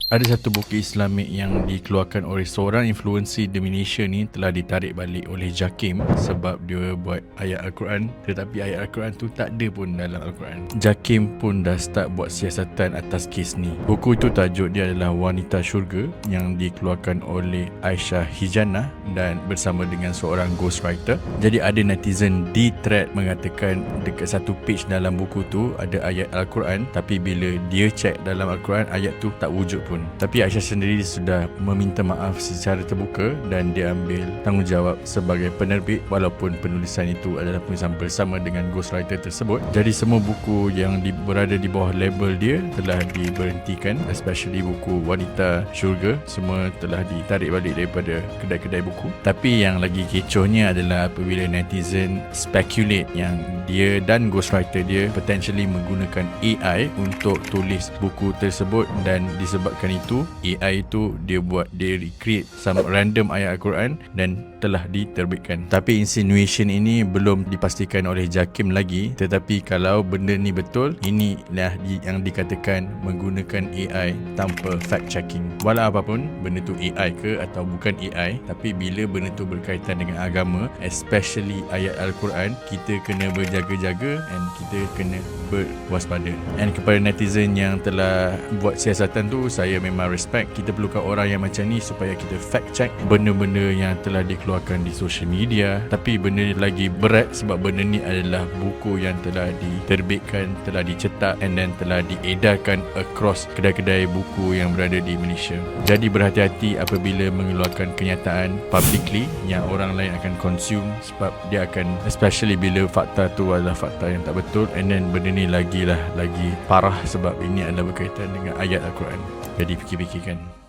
Ada satu buku Islamik yang dikeluarkan oleh seorang influencer di Malaysia ni telah ditarik balik oleh Jakim sebab dia buat ayat Al-Quran, tetapi ayat Al-Quran tu tak ada pun dalam Al-Quran. Jakim pun dah start buat siasatan atas kes ni. Buku itu tajuk dia adalah Wanita Syurga yang dikeluarkan oleh Aisyah Hijannah dan bersama dengan seorang ghostwriter. Jadi ada netizen di thread mengatakan dekat satu page dalam buku tu ada ayat Al-Quran, tapi bila dia check dalam Al-Quran ayat tu tak wujud pun. Tapi Aisyah sendiri sudah meminta maaf secara terbuka dan dia ambil tanggungjawab sebagai penerbit walaupun penulisan itu adalah penulisan bersama dengan ghostwriter tersebut. Jadi semua buku yang berada di bawah label dia telah diberhentikan, especially buku Wanita Syurga, semua telah ditarik balik daripada kedai-kedai buku. Tapi yang lagi kecohnya adalah apabila netizen speculate yang dia dan ghostwriter dia potentially menggunakan AI untuk tulis buku tersebut, dan disebabkan itu AI itu dia recreate some random ayat Al-Quran dan telah diterbitkan. Tapi insinuation ini belum dipastikan oleh Jakim lagi, tetapi kalau benda ni betul, inilah yang dikatakan menggunakan AI tanpa fact checking. Walau apapun benda tu AI ke atau bukan AI, tapi bila benda tu berkaitan dengan agama, especially ayat Al-Quran, kita kena berjaga-jaga and kita kena berwaspada. And kepada netizen yang telah buat siasatan tu, saya memang respect. Kita perlukan orang yang macam ni supaya kita fact check benda-benda yang telah dikeluarkan di social media. Tapi benda ni lagi berat sebab benda ni adalah buku yang telah diterbitkan, telah dicetak and then telah diedarkan across kedai-kedai buku yang berada di Malaysia. Jadi berhati-hati apabila mengeluarkan kenyataan publicly yang orang lain akan consume, sebab dia akan, especially bila fakta tu adalah fakta yang tak betul, and then benda ni lagi parah sebab ini adalah berkaitan dengan ayat Al-Quran. Jadi fikir-fikirkan.